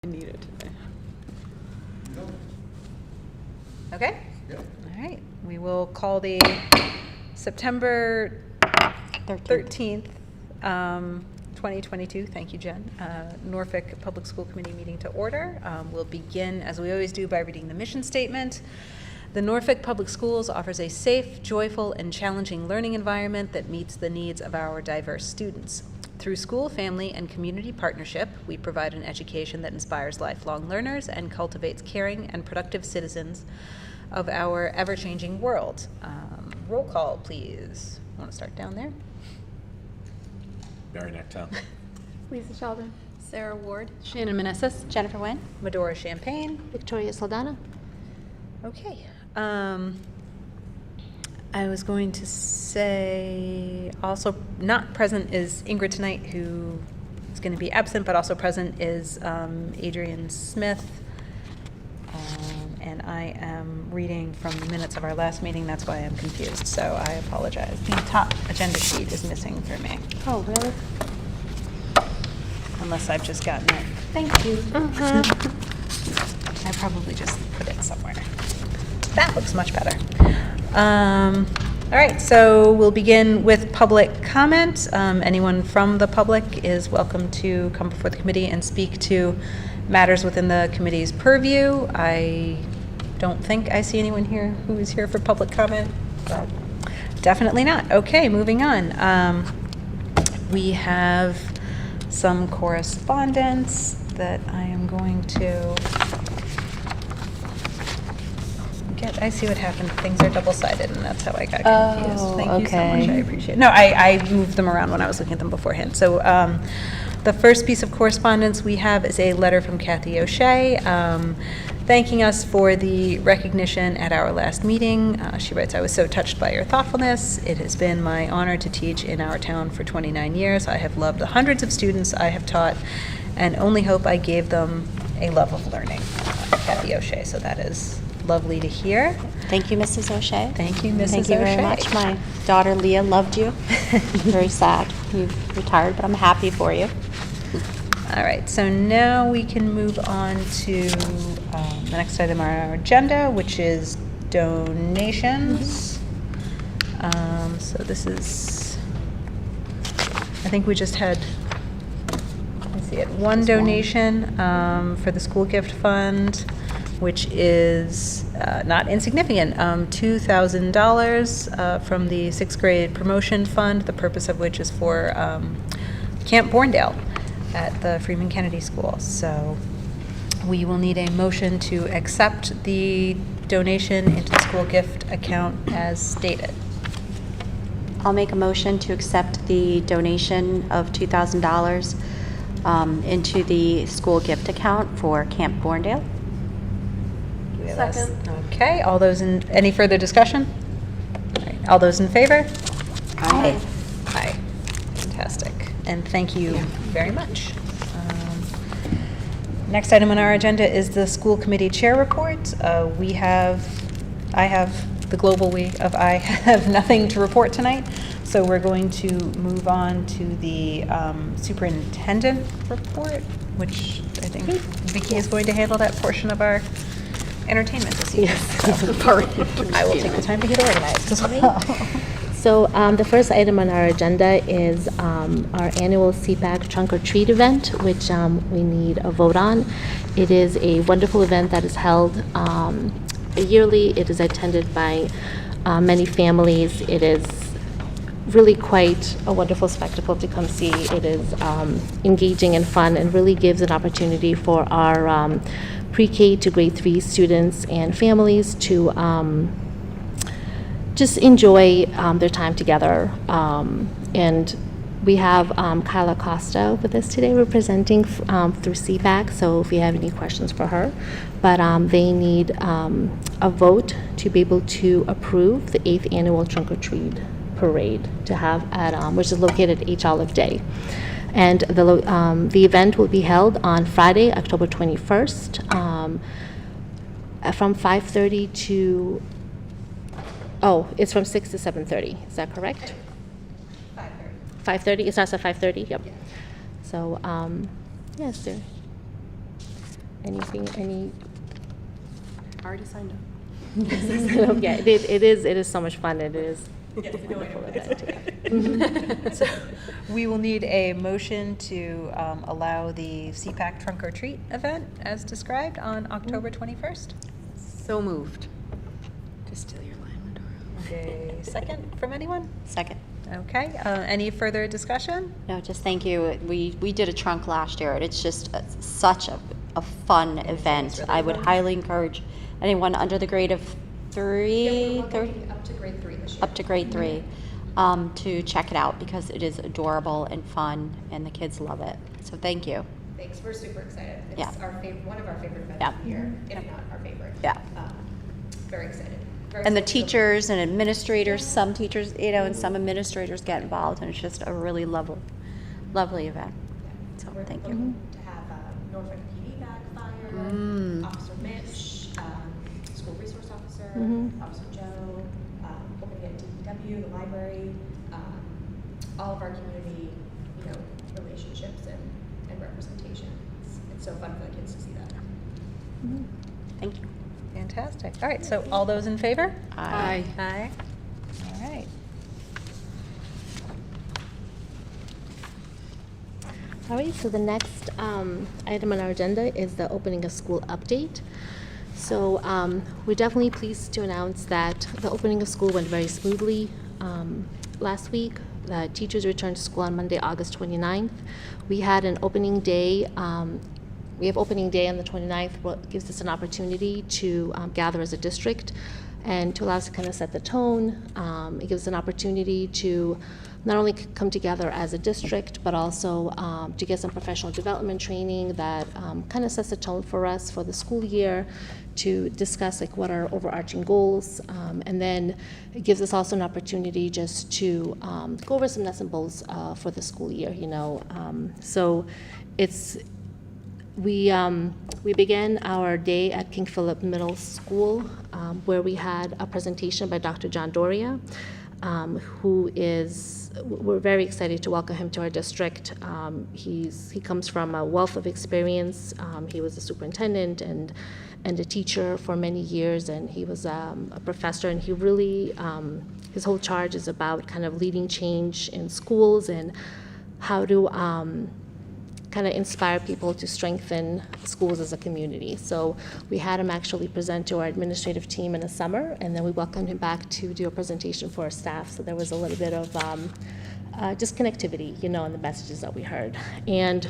Needed today. Okay? Yep. All right. We will call the September 13th, 2022, thank you, Jen, Norfolk Public School Committee meeting to order. We'll begin, as we always do, by reading the mission statement. The Norfolk Public Schools offers a safe, joyful, and challenging learning environment that meets the needs of our diverse students. Through school, family, and community partnership, we provide an education that inspires lifelong learners and cultivates caring and productive citizens of our ever-changing world. Roll call, please. Want to start down there? Barry Necktown. Lisa Sheldon. Sarah Ward. Shannon Meneses. Jennifer Nguyen. Medora Champagne. Victoria Saldana. Okay. I was going to say also not present is Ingrid tonight, who is going to be absent, but also present is Adrian Smith. And I am reading from the minutes of our last meeting. That's why I'm confused, so I apologize. The top agenda sheet is missing for me, Oh, really? unless I've just gotten it. Thank you. I probably just put it somewhere. That looks much better. All right, so we'll begin with public comment. Anyone from the public is welcome to come before the committee and speak to matters within the committee's purview. I don't think I see anyone here who is here for public comment, but definitely not. Okay, moving on. We have some correspondence that I am going to get. I see what happened. Things are double-sided, and that's how I got confused. Oh, Thank you so much. okay. I appreciate it. No, I moved them around when I was looking at them beforehand. So the first piece of correspondence we have is a letter from Kathy O'Shea thanking us for the recognition at our last meeting. She writes, "I was so touched by your thoughtfulness. It has been my honor to teach in our town for 29 years. I have loved the hundreds of students I have taught and only hope I gave them a love of learning." Kathy O'Shea, so that is lovely to hear. Thank you, Mrs. O'Shea. Thank you, Mrs. Thank you very O'Shea. much. My daughter Leah loved you. Very sad you've retired, but I'm happy for you. All right, so now we can move on to the next item on our agenda, which is donations. So this is, I think we just had, I see it, one donation for the school gift fund, which is not insignificant, $2,000 from the 6th grade promotion fund, the purpose of which is for Camp Borndale at the Freeman Kennedy School. So we will need a motion to accept the donation into the school gift account as stated. I'll make a motion to accept the donation of $2,000 into the school gift account for Camp Borndale. Do we have a Second. Okay, all those in, any further discussion? All right, all those in favor? Aye. Aye. Fantastic. And thank you very much. Next item on our agenda is the school committee chair report. I have nothing to report tonight, so we're going to move on to the superintendent report, which I think Vicki is going to handle that portion of our entertainment this evening. So I will take the time to get organized as well. So the first item on our agenda is our annual CPAC Trunk or Treat event, which we need a vote on. It is a wonderful event that is held yearly. It is attended by many families. It is really quite a wonderful spectacle to come see. It is engaging and fun and really gives an opportunity for our pre-K to grade 3 students and families to just enjoy their time together. And we have Kyla Costa with us today representing through CPAC, so if you have any questions for her. But they need a vote to be able to approve the 8th annual Trunk or Treat parade to have at, which is located at H. Olive Day. And the event will be held on Friday, October 21st, from 5:30 to, it's from 6 to 7:30. Is that correct? 5:30. It starts at 5:30? Yep. So, yes, sir. Anything, any? Already signed up. Yeah, it is so much fun. It is Yes, a I know, I wonderful know. event. So we will need a motion to allow the CPAC Trunk or Treat event as described on October 21st. So moved. To steal your line, Medora. A second from anyone? Second. Okay, any further discussion? No, just thank you. We did a trunk last year, and it's just such a fun event. really I would fun. highly encourage anyone under the grade of three, We're welcoming up to grade 3 this year. up to grade 3, to check it out because it is adorable and fun, and the kids love it. So thank you. Thanks, we're super excited. It's Yeah. our one of our favorite events Yeah. of the year, if not our favorite. Yeah. Very excited. Very And the excited. teachers and administrators, some teachers, and some administrators get involved, and it's just a really lovely event. Yeah. So We're thank you. looking to have Norfolk PD backfire, Officer Mitch, School Resource Officer, Officer Joe, opening at DPW, the library, all of our community, relationships and representation. It's so fun for the kids to see that. Thank you. Fantastic. All right, so all those in favor? Aye. Aye. All right. All right, so the next item on our agenda is the opening of school update. So we're definitely pleased to announce that the opening of school went very smoothly last week. The teachers returned to school on Monday, August 29th. We had an opening day. We have opening day on the 29th, what gives us an opportunity to gather as a district and to allow us to kind of set the tone. It gives us an opportunity to not only come together as a district, but also to get some professional development training that kind of sets the tone for us for the school year, to discuss like what are overarching goals, and then it gives us also an opportunity just to go over some nuts and bolts for the school year, So it's we began our day at King Philip Middle School, where we had a presentation by Dr. John Doria, we're very excited to welcome him to our district. He comes from a wealth of experience. He was a superintendent and a teacher for many years, and he was a professor, and he really, his whole charge is about kind of leading change in schools and how to kind of inspire people to strengthen schools as a community. So we had him actually present to our administrative team in the summer, and then we welcomed him back to do a presentation for our staff. So there was a little bit of just connectivity, in the messages that we heard. And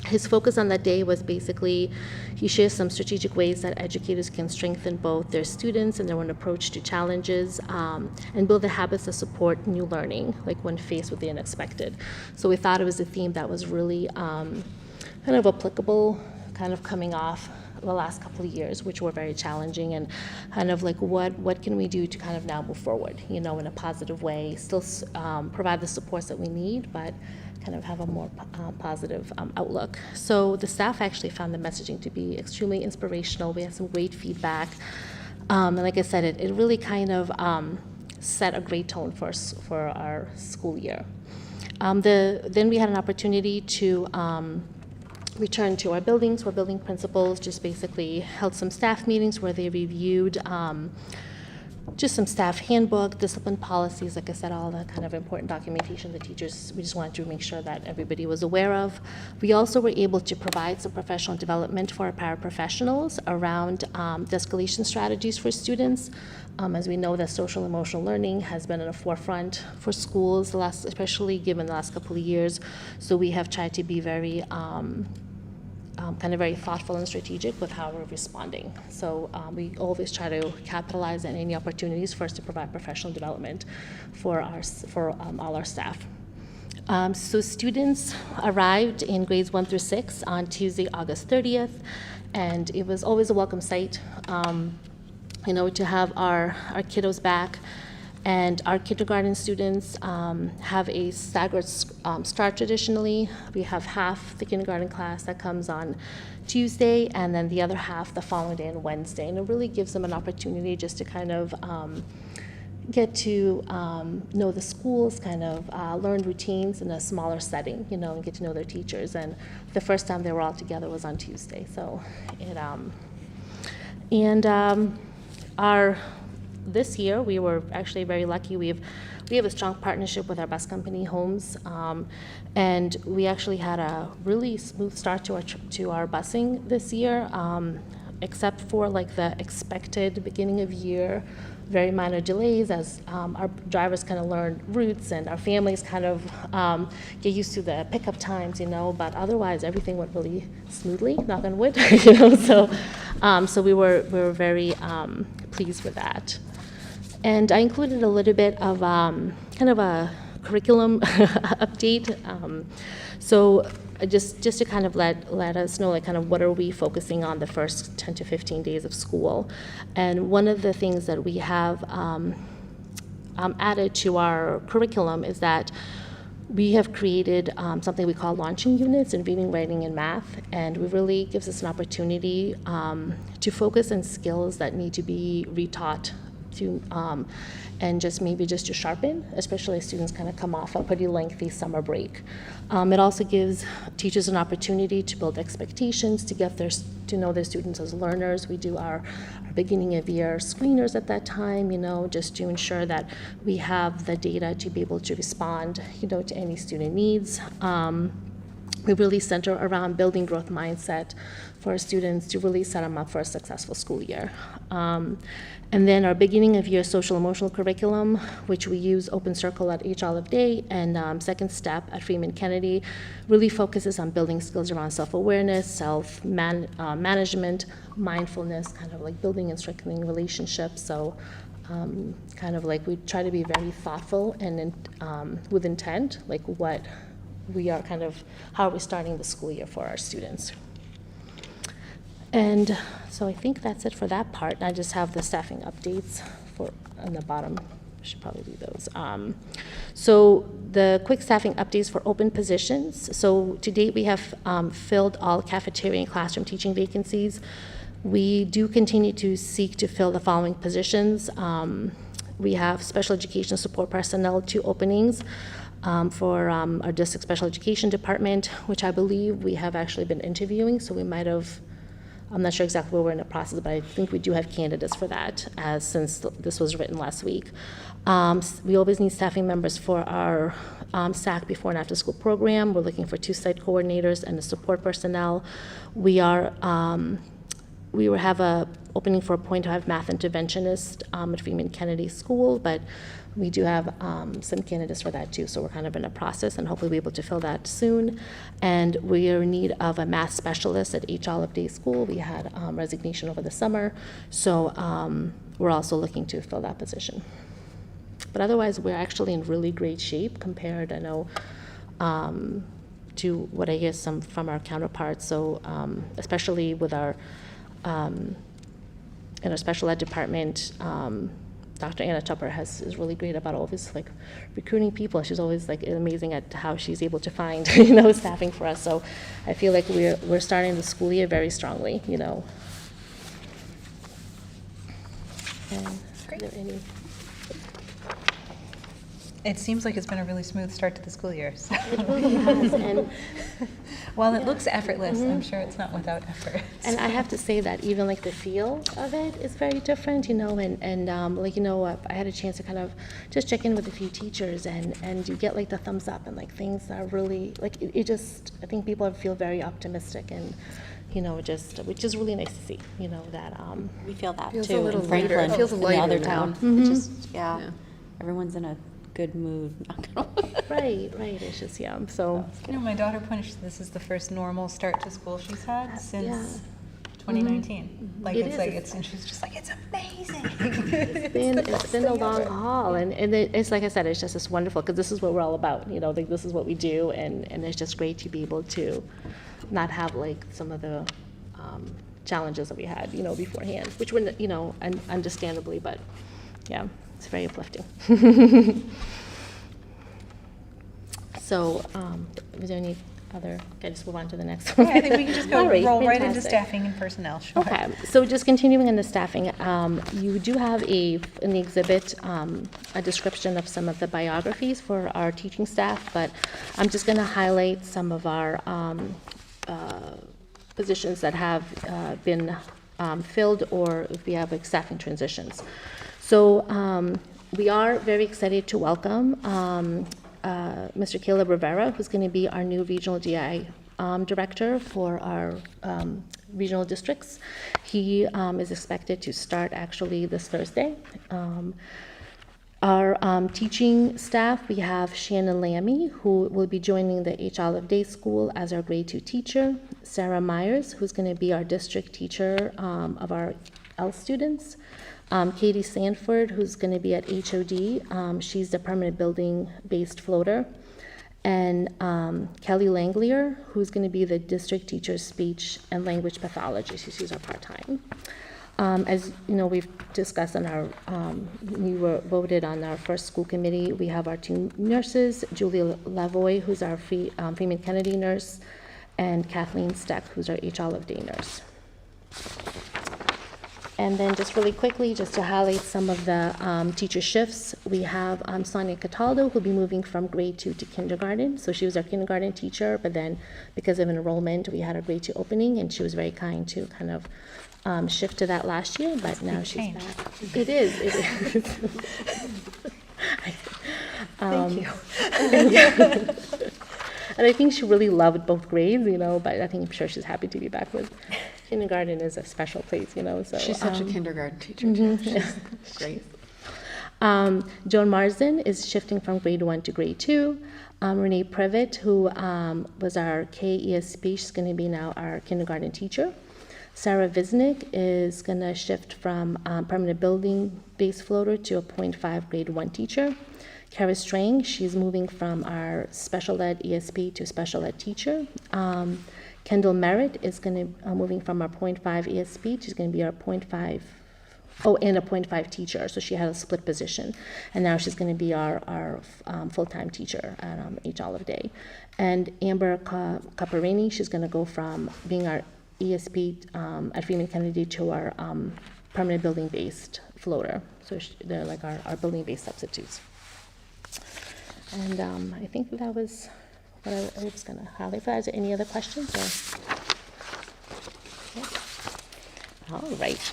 his focus on that day was basically, he shares some strategic ways that educators can strengthen both their students and their own approach to challenges, and build the habits that support new learning, like when faced with the unexpected. So we thought it was a theme that was really kind of applicable, kind of coming off the last couple of years, which were very challenging, and kind of like what can we do to kind of now move forward, in a positive way, still provide the supports that we need, but kind of have a more positive outlook. So the staff actually found the messaging to be extremely inspirational. We had some great feedback. And like I said, it really kind of set a great tone for our school year. Then we had an opportunity to return to our buildings, where building principals just basically held some staff meetings where they reviewed just some staff handbook, discipline policies, like I said, all the kind of important documentation the teachers, we just wanted to make sure that everybody was aware of. We also were able to provide some professional development for our paraprofessionals around de-escalation strategies for students. As we know, that social emotional learning has been in the forefront for schools, especially given the last couple of years. So we have tried to be very kind of very thoughtful and strategic with how we're responding. So we always try to capitalize on any opportunities for us to provide professional development for all our staff. So students arrived in grades 1 through 6 on Tuesday, August 30th, and it was always a welcome sight, to have our kiddos back. And our kindergarten students have a staggered start traditionally. We have half the kindergarten class that comes on Tuesday, and then the other half the following day on Wednesday. And it really gives them an opportunity just to kind of get to know the schools, kind of learn routines in a smaller setting, and get to know their teachers. And the first time they were all together was on Tuesday. So this year we were actually very lucky. We have a strong partnership with our bus company, Homes, and we actually had a really smooth start to our busing this year, except for like the expected beginning of year very minor delays as our drivers kind of learn routes and our families kind of get used to the pickup times, but otherwise everything went really smoothly, knock on wood, so we were very pleased with that. And I included a little bit of kind of a curriculum update. So just to kind of let us know, like, kind of what are we focusing on the first 10 to 15 days of school. And one of the things that we have added to our curriculum is that we have created something we call launching units in reading, writing, and math, and it really gives us an opportunity to focus on skills that need to be retaught to, and maybe just to sharpen, especially as students kind of come off a pretty lengthy summer break. It also gives teachers an opportunity to build expectations, to know their students as learners. We do our beginning of year screeners at that time, just to ensure that we have the data to be able to respond, to any student needs. We really center around building growth mindset for our students to really set them up for a successful school year. And then our beginning of year social emotional curriculum, which we use Open Circle at H. Olive Day and Second Step at Freeman Kennedy, really focuses on building skills around self-awareness, self-management, mindfulness, kind of like building and strengthening relationships. So kind of like we try to be very thoughtful and with intent, like what we are kind of, how are we starting the school year for our students. And so I think that's it for that part. And I just have the staffing updates on the bottom. Should probably do those. So the quick staffing updates for open positions. So to date, we have filled all cafeteria and classroom teaching vacancies. We do continue to seek to fill the following positions. We have special education support personnel, 2 openings. For our district special education department, which I believe we have actually been interviewing, so we might have, I'm not sure exactly where we're in the process, but I think we do have candidates for that, since this was written last week. We always need staffing members for our SAC before and after school program. We're looking for 2 site coordinators and the support personnel. We will have a opening for a .5 math interventionist at Freeman Kennedy School, but we do have some candidates for that too, so we're kind of in a process and hopefully be able to fill that soon. And we are in need of a math specialist at H. Olive Day School. We had resignation over the summer, so we're also looking to fill that position. But otherwise, we're actually in really great shape compared, I know, to what I hear from our counterparts. So especially with our in our special ed department, Dr. Anna Tupper is really great about all this, like, recruiting people. She's always like amazing at how she's able to find, staffing for us. So I feel like we're starting the school year very strongly, And Great. Are there any? It seems like it's been a really smooth start to the school year. So. It really has, and while it looks effortless, I'm sure it's not without effort. And I have to say that even like the feel of it is very different, I had a chance to kind of just check in with a few teachers, and you get like the thumbs up, and like things are really like I think people feel very optimistic, and which is really nice to see, that We feel that Feels too a little in Franklin, lighter. It feels in the lighter other now. town. Mhm. It's just, Yeah. everyone's in a good mood. right, it's just, so. My daughter punished, this is the first normal start to school she's had since Yeah. 2019. Like, It it's is. like, and she's just like, it's amazing. It's been a long haul, and it's like I said, it's just wonderful, because this is what we're all about, like this is what we do, and it's just great to be able to not have like some of the challenges that we had, beforehand, which were, understandably, but yeah, it's very uplifting. So, was there any other, I just move on to the next one. Yeah, I think we can just go All right, roll right into fantastic. staffing and personnel, sure. Okay, so just continuing in the staffing, you do have in the exhibit, a description of some of the biographies for our teaching staff, but I'm just gonna highlight some of our, positions that have, been, filled, or if we have like staffing transitions. So, we are very excited to welcome, Mr. Caleb Rivera, who's gonna be our new regional GI director for our regional districts. He is expected to start actually this Thursday. Our teaching staff, we have Shannon Lammy, who will be joining the H. Olive Day School as our grade 2 teacher. Sarah Myers, who's going to be our district teacher of our L students. Katie Sanford, who's going to be at HOD. She's the permanent building-based floater. And Kelly Langlier, who's going to be the district teacher speech and language pathology. She's our part-time. As you know, we've discussed on our, we were voted on our first school committee. We have our 2 nurses, Julia Lavoy, who's our Freeman Kennedy nurse, and Kathleen Steck, who's our H. Olive Day nurse. And then just really quickly, just to highlight some of the teacher shifts, we have Sonia Cataldo, who'll be moving from grade 2 to kindergarten. So she was our kindergarten teacher, but then because of enrollment, we had a grade 2 opening, and she was very kind to kind of shift to that last year, but now she's change. back. It is. Thank you. And I think she really loved both grades, you know, but I'm sure she's happy to be back with kindergarten is a special place, you know, so. She's such a kindergarten teacher, too. She's great. Joan Marsden is shifting from grade 1 to grade 2. Renee Privet, who was our KESP, she's going to be now our kindergarten teacher. Sarah Visnick is going to shift from permanent building-based floater to a 0.5 grade 1 teacher. Kara Strang, she's moving from our special ed ESP to special ed teacher. Kendall Merritt is going to moving from our 0.5 ESP. She's going to be our 0.5, and a 0.5 teacher. So she had a split position, and now she's going to be our full-time teacher at H. Olive Day. And Amber Caparini, she's going to go from being our ESP at Freeman Kennedy to our permanent building-based floater. So they're like our building-based substitutes. And I think that was what I was going to highlight. Is there any other questions? Or? Okay. All right.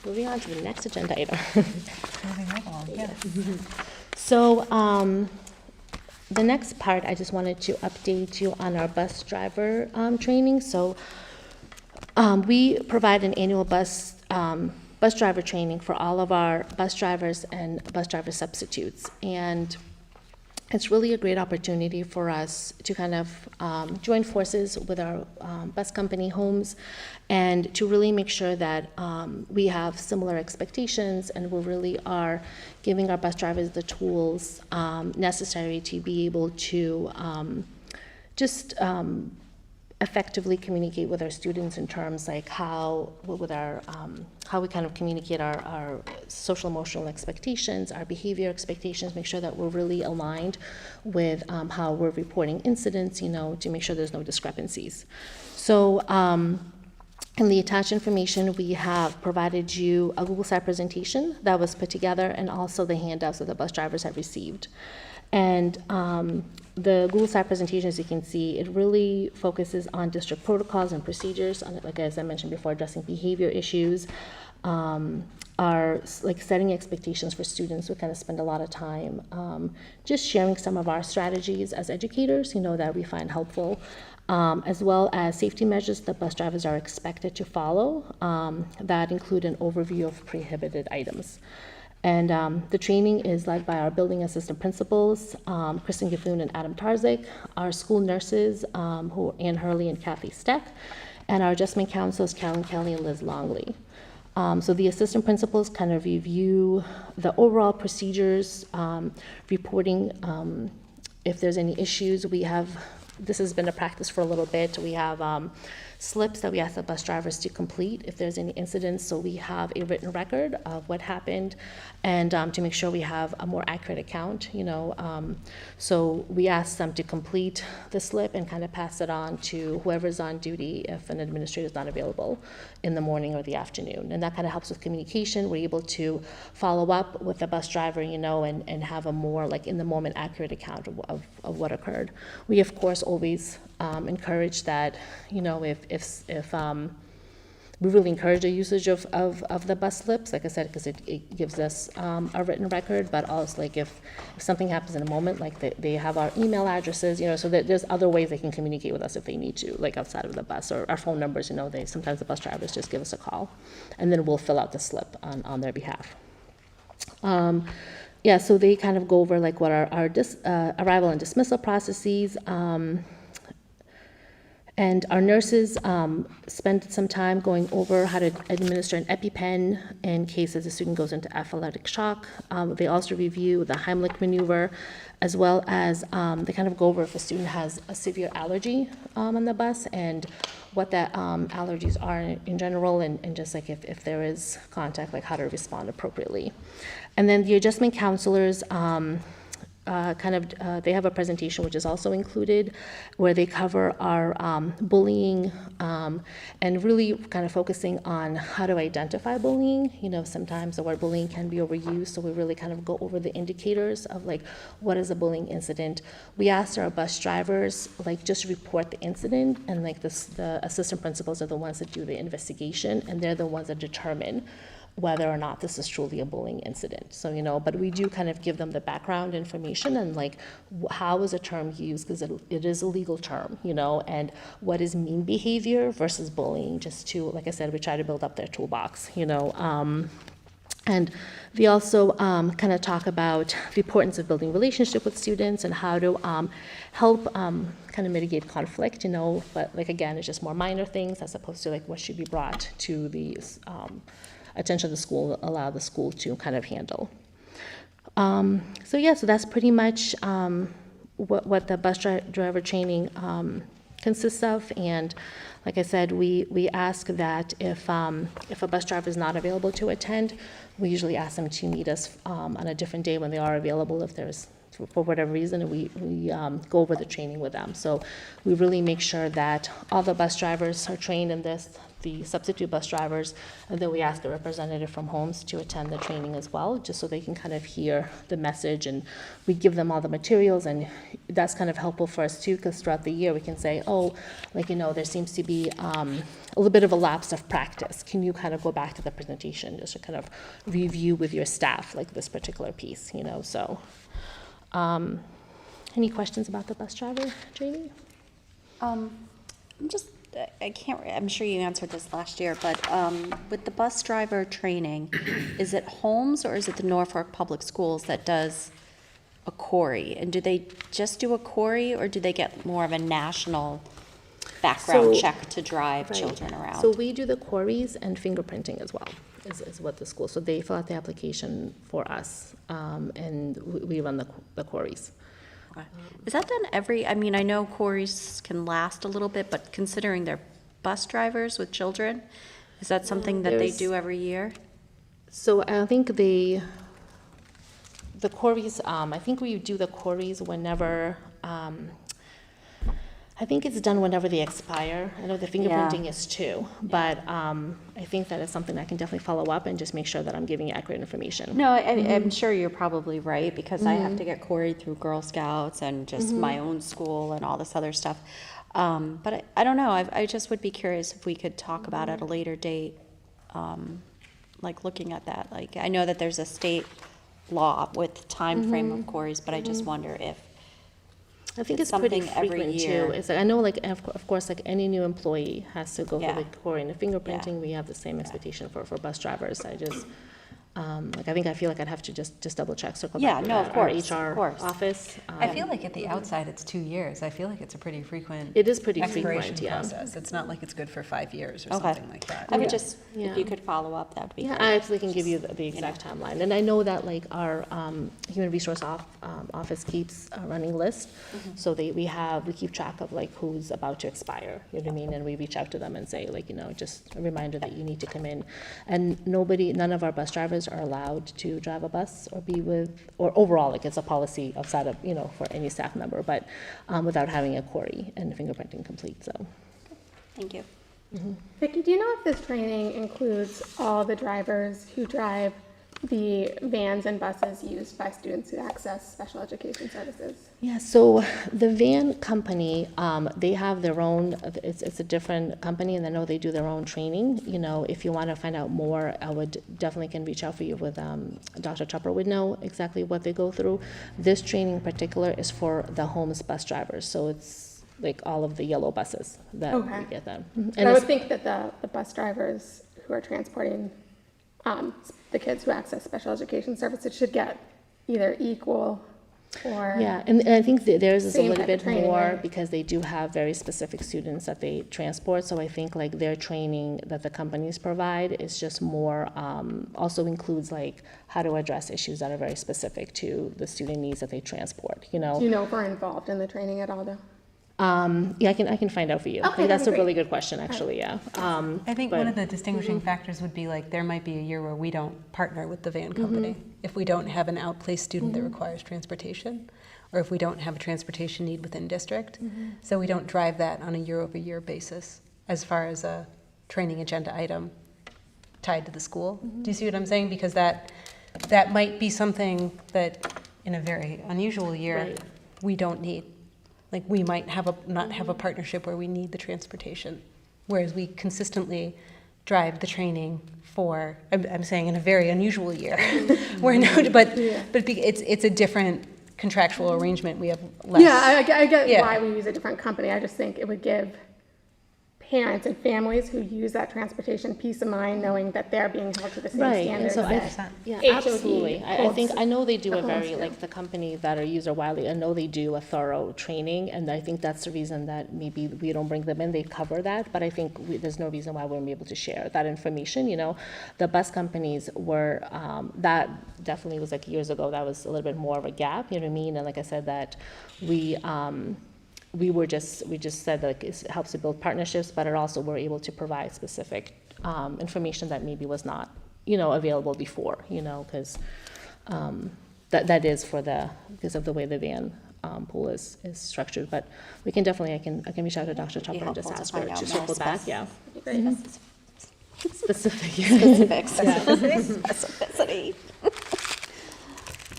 Moving on to the next agenda item. Moving right along, yes. So the next part, I just wanted to update you on our bus driver training. So we provide an annual bus driver training for all of our bus drivers and bus driver substitutes. And it's really a great opportunity for us to kind of join forces with our bus company homes and to really make sure that we have similar expectations and we really are giving our bus drivers the tools necessary to be able to just effectively communicate with our students in terms like how with our how we kind of communicate our social emotional expectations, our behavior expectations, make sure that we're really aligned with how we're reporting incidents, you know, to make sure there's no discrepancies. So in the attached information, we have provided you a Google Site presentation that was put together and also the handouts that the bus drivers have received. And the Google Site presentation, as you can see, it really focuses on district protocols and procedures, on, like as I mentioned before, addressing behavior issues, are like setting expectations for students. We kind of spend a lot of time just sharing some of our strategies as educators, you know, that we find helpful, as well as safety measures that bus drivers are expected to follow that include an overview of prohibited items. And the training is led by our building assistant principals, Kristen Giffoon and Adam Tarzik, our school nurses, who are Ann Hurley and Kathy Steck, and our adjustment counselors, Callan Kelly and Liz Longley. So the assistant principals kind of review the overall procedures, reporting if there's any issues. We have this has been a practice for a little bit. We have slips that we ask the bus drivers to complete if there's any incidents, so we have a written record of what happened, and to make sure we have a more accurate account, so we ask them to complete the slip and kind of pass it on to whoever's on duty if an administrator is not available in the morning or the afternoon, and that kind of helps with communication. We're able to follow up with the bus driver, and have a more like in the moment accurate account of what occurred. We of course always encourage that, if we really encourage the usage of the bus slips, like I said, because it gives us a written record, but also like if something happens in a moment, like they have our email addresses, so that there's other ways they can communicate with us if they need to, like outside of the bus, or our phone numbers, sometimes the bus drivers just give us a call, and then we'll fill out the slip on their behalf. So they kind of go over like what our arrival and dismissal processes, and our nurses spend some time going over how to administer an EpiPen in case the student goes into anaphylactic shock. They also review the Heimlich maneuver, as well as they kind of go over if a student has a severe allergy on the bus and what that allergies are in general, and just like if there is contact, like how to respond appropriately. And then the adjustment counselors, they have a presentation which is also included, where they cover our bullying, and really kind of focusing on how to identify bullying. Sometimes the word bullying can be overused, so we really kind of go over the indicators of like what is a bullying incident. We asked our bus drivers like just report the incident, and like the assistant principals are the ones that do the investigation, and they're the ones that determine whether or not this is truly a bullying incident. So, but we do kind of give them the background information and like how is a term used, because it is a legal term, and what is mean behavior versus bullying, just to, like I said, we try to build up their toolbox, and they also kind of talk about the importance of building relationship with students and how to help kind of mitigate conflict, but like again, it's just more minor things as opposed to like what should be brought to the attention of the school, allow the school to kind of handle. So that's pretty much what the bus driver training consists of. And like I said, we ask that if a bus driver is not available to attend, we usually ask them to meet us on a different day when they are available, if there's for whatever reason, and we go over the training with them. So we really make sure that all the bus drivers are trained in this, the substitute bus drivers, and then we ask the representative from homes to attend the training as well, just so they can kind of hear the message, and we give them all the materials, and that's kind of helpful for us too, because throughout the year we can say, there seems to be a little bit of a lapse of practice. Can you kind of go back to the presentation just to kind of review with your staff like this particular piece, so. Any questions about the bus driver training? I'm sure you answered this last year, but with the bus driver training, is it Holmes or is it the Norfolk Public Schools that does a query? And do they just do a query, or do they get more of a national background check to drive children around? So we do the queries and fingerprinting as well, is what the school, so they fill out the application for us, and we run the queries. Okay. Is that done I know queries can last a little bit, but considering they're bus drivers with children, is that something that they do every year? So I think the queries, I think we do the queries whenever, I think it's done whenever they expire. I know the fingerprinting is too, but I think that is something I can definitely follow up and just make sure that I'm giving you accurate information. No, I'm sure you're probably right, because I have to get queried through Girl Scouts and just my own school and all this other stuff. But I don't know, I just would be curious if we could talk about at a later date, like looking at that. Like, I know that there's a state law with time frame of queries, but I just wonder if I think it's pretty frequent too. It's like, I know, like, of course, like any new employee has to go for the query and the fingerprinting. We have the same expectation for bus drivers. I just, I feel like I'd have to just double check, circle back with our HR office. I feel like at the outside it's 2 years. I feel like it's a pretty frequent. It is pretty expiration frequent, process. It's not like it's good for 5 years or Okay. something like that. I would just, if you could follow up, that would be Yeah, great. I actually can give you the exact timeline. And I know that like our human resource office keeps a running list. So we keep track of like who's about to expire, you know what I mean? And we reach out to them and say like, just a reminder that you need to come in. And none of our bus drivers are allowed to drive a bus or be with, or overall, like it's a policy outside of, for any staff member, but without having a query and fingerprinting complete, so. Thank you. Vicki, do you know if this training includes all the drivers who drive the vans and buses used by students who access special education services? Yeah, so the van company, they have their own, it's a different company, and I know they do their own training. If you want to find out more, I would definitely can reach out for you with, Dr. Tupper would know exactly what they go through. This training in particular is for the homeless bus drivers, so it's like all of the yellow buses that we Okay. get them. And I would think that the bus drivers who are transporting the kids who access special education services should get either equal or. Yeah, and I think that theirs is a Same little type of bit training, more right? because they do have very specific students that they transport. So I think like their training that the companies provide is just more, also includes like how to address issues that are very specific to the student needs that they transport, Do you know if we're involved in the training at all, though? Yeah, I can find out for you. Okay, That's that'd a be really great. good question, actually, yeah. I think but- one of the distinguishing factors would be like, there might be a year where we don't partner with the van company. If we don't have an outplaced student that requires transportation, or if we don't have a transportation need within district. So we don't drive that on a year-over-year basis as far as a training agenda item tied to the school. Do you see what I'm saying? Because that might be something that in a very unusual year, Right. we don't need. Like, we might not have a partnership where we need the transportation, whereas we consistently drive the training for, I'm saying in a very unusual year, where it's a different contractual arrangement, we have less. Yeah, I get Yeah. why we use a different company. I just think it would give parents and families who use that transportation peace of mind, knowing that they're being held to the same Right, and standards so that yeah, HOD absolutely. I holds think, I know they do the a very, homes to. like, the company that are user widely, I know they do a thorough training, and I think that's the reason that maybe we don't bring them in, they cover that, but I think there's no reason why we wouldn't be able to share that information, The bus companies were, that definitely was like years ago, that was a little bit more of a gap, you know what I mean? And like I said, that we just said that it helps to build partnerships, but it also we're able to provide specific information that maybe was not, available before, because that is because of the way the van pool is structured. But we can definitely, I can reach out to Dr. Tupper and just helpful to ask her find out to more circle back, yeah. Specific, yeah. Specificity.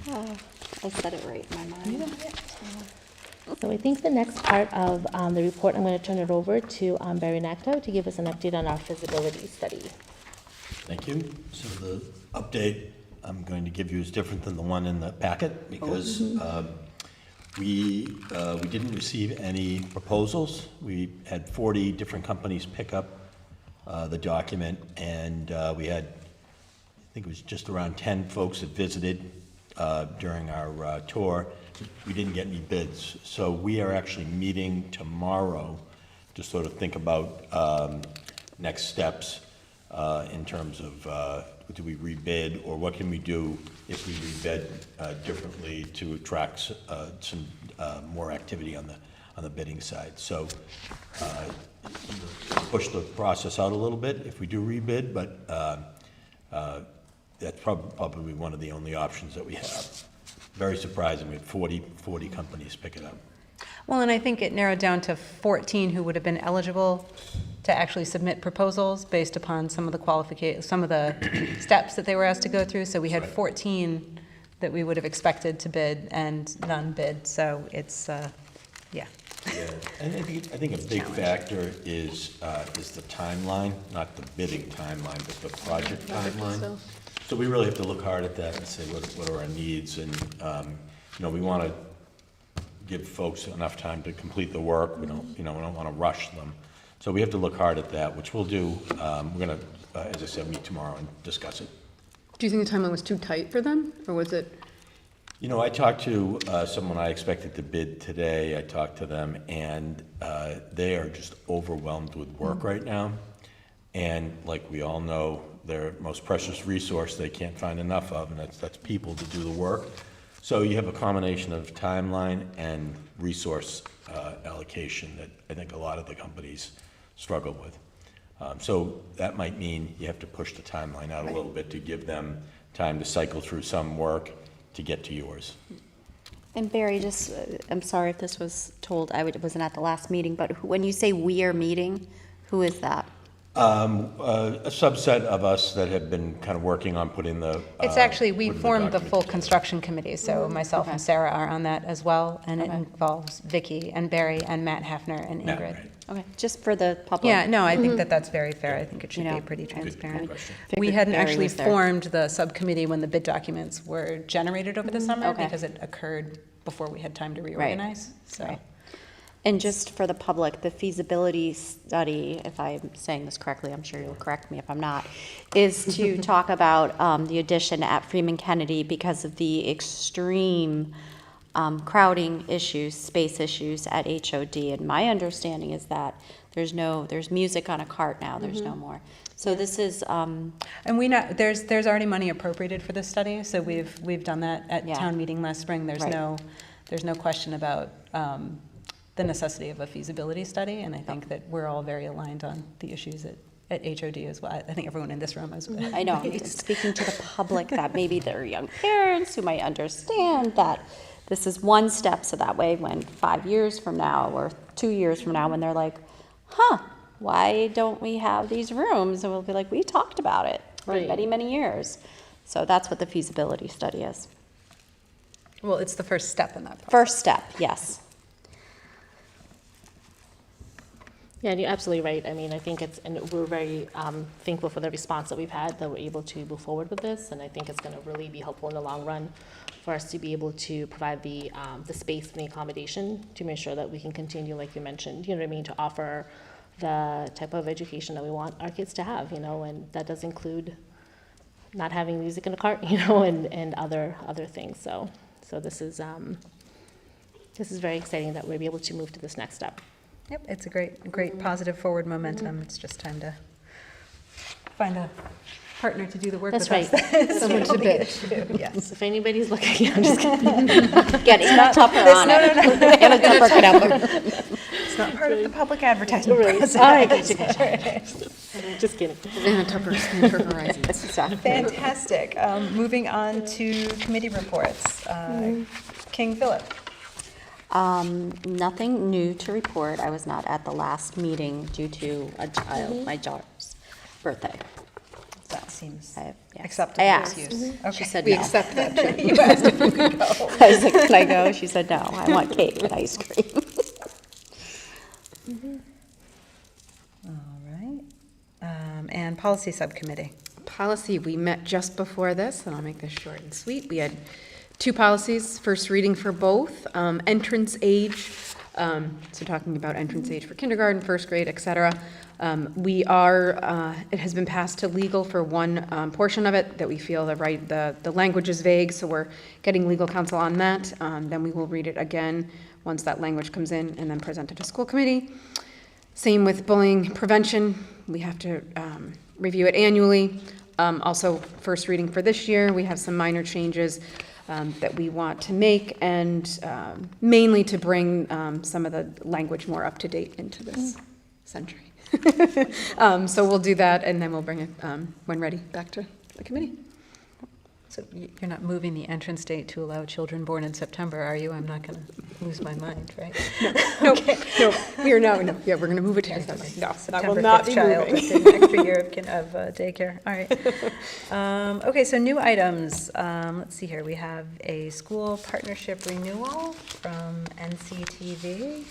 Oh, I said it right in my mind. So I think the next part of the report, I'm going to turn it over to Barry Nacto to give us an update on our feasibility study. Thank you. So the update I'm going to give you is different than the one in the packet because we didn't receive any proposals. We had 40 different companies pick up the document, and we had, I think it was just around 10 folks that visited during our tour. We didn't get any bids. So we are actually meeting tomorrow to sort of think about next steps in terms of do we rebid, or what can we do if we rebid differently to attract some more activity on the bidding side. So push the process out a little bit if we do rebid, but that's probably one of the only options that we have. Very surprising, we had 40 companies pick it up. Well, and I think it narrowed down to 14 who would have been eligible to actually submit proposals based upon some of the steps that they were asked to go through. So we had 14 that we would have expected to bid, and none bid. So it's, yeah. Yeah, and I think a big factor is the timeline, not the bidding timeline, but the project timeline. So we really have to look hard at that and say, what are our needs? And, we want to give folks enough time to complete the work. We don't want to rush them. So we have to look hard at that, which we'll do. We're going to, as I said, meet tomorrow and discuss it. Do you think the timeline was too tight for them, or was it? I talked to someone I expected to bid today. I talked to them, and they are just overwhelmed with work right now. And like we all know, their most precious resource they can't find enough of, and that's people to do the work. So you have a combination of timeline and resource allocation that I think a lot of the companies struggle with. So that might mean you have to push the timeline out a little bit to give them time to cycle through some work to get to yours. And Barry, just, I'm sorry if this was told, wasn't at the last meeting, but when you say we are meeting, who is that? A subset of us that have been kind of working on putting the. It's actually, we putting the formed the document full together. construction committee, so myself and Sarah are on that as well, and it involves Vicky and Barry and Matt Hafner and Matt, Ingrid. right. Okay, just for the public. Yeah, no, I think that that's very fair. I think it should You be know, pretty transparent. question. We Figured hadn't Barry actually was there. formed the subcommittee when the bid documents were generated over the summer Okay. because it occurred before we had time to reorganize, so. Right. And just for the public, the feasibility study, if I'm saying this correctly, I'm sure you'll correct me if I'm not, is to talk about the addition at Freeman Kennedy because of the extreme crowding issues, space issues at HOD. And my understanding is that there's music on a cart now, there's no more. So this is, And we know, there's already money appropriated for this study, so we've done that at Yeah. town meeting last spring. There's Right. no question about the necessity of a feasibility study, and I think that we're all very aligned on the issues at HOD as well. I think everyone in this room is. I know, I'm speaking to the public that maybe they're young parents who might understand that this is one step, so that way when 5 years from now or 2 years from now, when they're like, why don't we have these rooms? And we'll be like, we talked about it for Right. many, many years. So that's what the feasibility study is. Well, it's the first step in that process. First step, yes. Yeah, and you're absolutely right. I mean, I think and we're very thankful for the response that we've had, that we're able to move forward with this, and I think it's going to really be helpful in the long run for us to be able to provide the space and the accommodation to make sure that we can continue, like you mentioned, you know what I mean, to offer the type of education that we want our kids to have, you know, and that does include not having music in the cart, you know, and other things. So this is very exciting that we'll be able to move to this next step. Yep, it's a great positive forward momentum. It's just time to find a partner to do the work That's with right. us. Someone to bid. Yes. If anybody's looking, I'm just kidding. Get Anna Tupper on it. Anna Tupper can help them. It's not part of the public advertising process. I get you. Just kidding. Anna Tupper, Expand Her Horizons. Fantastic. Moving on to committee reports. King Philip. Nothing new to report. I was not at the last meeting due to my daughter's birthday. That seems Yes. acceptable I asked. excuse. She said We no. accept that, too. You asked if we could go. I was like, can I go? She said, no, I want cake and ice cream. All right. And policy subcommittee. Policy, we met just before this, and I'll make this short and sweet. We had 2 policies, first reading for both, entrance age, so talking about entrance age for kindergarten, first grade, et cetera. It has been passed to legal for one portion of it that we feel the language is vague, so we're getting legal counsel on that. Then we will read it again once that language comes in and then present it to school committee. Same with bullying prevention. We have to review it annually. Also, first reading for this year, we have some minor changes that we want to make, and mainly to bring some of the language more up to date into this century. So we'll do that, and then we'll bring it, when ready, back to the committee. So you're not moving the entrance date to allow children born in September, are you? I'm not going to lose my mind, right? No, we are now, yeah, we're going to move it to December. No, that will September not 5th be child moving. with an extra year of daycare. All right. Okay, so new items. Let's see here. We have a school partnership renewal from NCTV.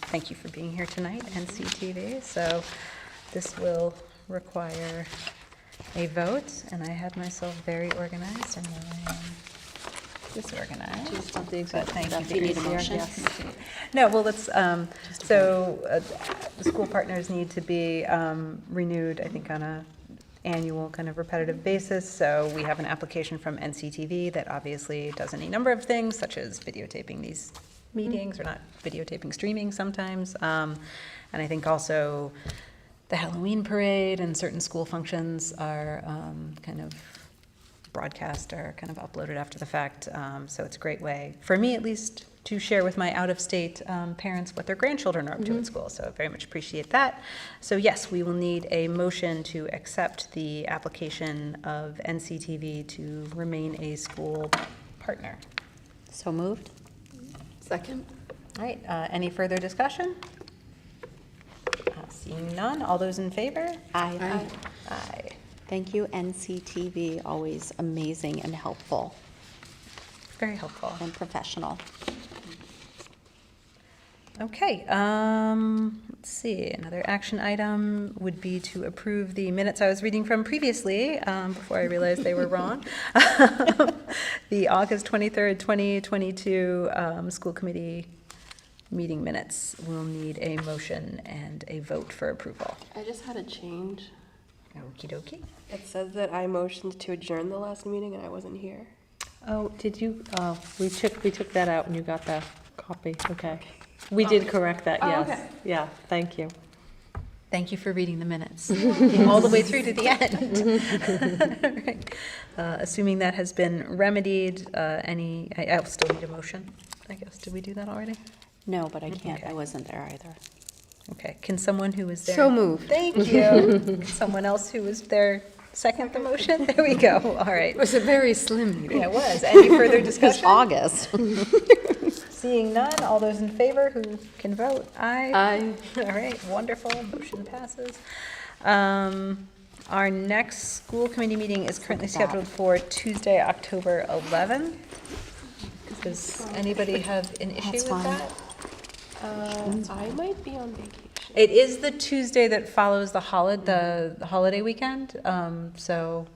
Thank you for being here tonight, NCTV. So this will require a vote, and I had myself very organized, and now I am disorganized. But thank you. Do you need a because you're- motion? yes. No, well, let's, the school partners need to be renewed, I think, on a annual kind of repetitive basis. So we have an application from NCTV that obviously does any number of things, such as videotaping these meetings, or not videotaping, streaming sometimes. And I think also the Halloween parade and certain school functions are kind of broadcast or kind of uploaded after the fact. So it's a great way, for me at least, to share with my out-of-state parents what their grandchildren are up to at school. So I very much appreciate that. So yes, we will need a motion to accept the application of NCTV to remain a school partner. So moved? Second? All right, any further discussion? Seeing none, all those in favor? Aye. Aye. Thank you, NCTV, always amazing and helpful Very helpful. and professional. Okay, let's see, another action item would be to approve the minutes I was reading from previously, before I realized they were wrong. The August 23rd, 2022 school committee meeting minutes will need a motion and a vote for approval. I just had a change. Okie dokie. It says that I motioned to adjourn the last meeting and I wasn't here. Oh, did you, we took that out when you got the copy, okay. We did correct that, Oh, yes. okay. Yeah, thank you. Thank you for reading the minutes, all the way through to the end. Right. Assuming that has been remedied, I'll still need a motion, I guess. Did we do that already? No, but I can't, Okay. I wasn't there either. Okay, can someone who was there? So moved. Thank you. Can someone else who was there second the motion? There we go, all right. It was a very slim meeting. Yeah, it was. Any further It's discussion? August. Seeing none, all those in favor who can vote, aye. Aye. All right, wonderful, motion passes. Our next school committee meeting is currently scheduled for Tuesday, October 11th. Does anybody have an issue with fine. that? I might be on vacation. It is the Tuesday that follows the holiday weekend, so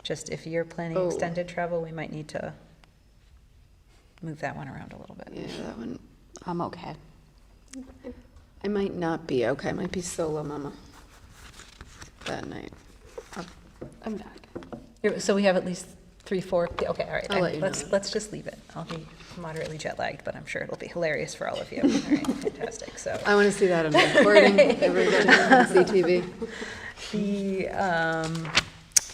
just if you're planning Oh. extended travel, we might need to move that one around a little bit. Yeah, that one, I'm okay. I might not be, okay, I might be solo mama that night. I'm back. So we have at least 3, 4, okay, all right. I'll let you know. Let's just leave it. I'll be moderately jet lagged, but I'm sure it'll be hilarious for all of you. All right, fantastic, so. I want to see that on recording, everybody on CTV. The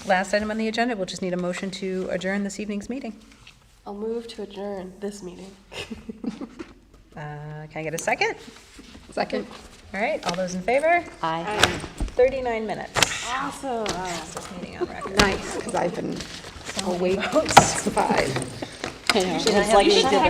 last item on the agenda, we'll just need a motion to adjourn this evening's meeting. I'll move to adjourn this meeting. Can I get a second? Second? All right, all those in favor? Aye. 39 minutes. Awesome. This meeting on record. Nice, because I've been awake Votes. since 5. I know, it's like we did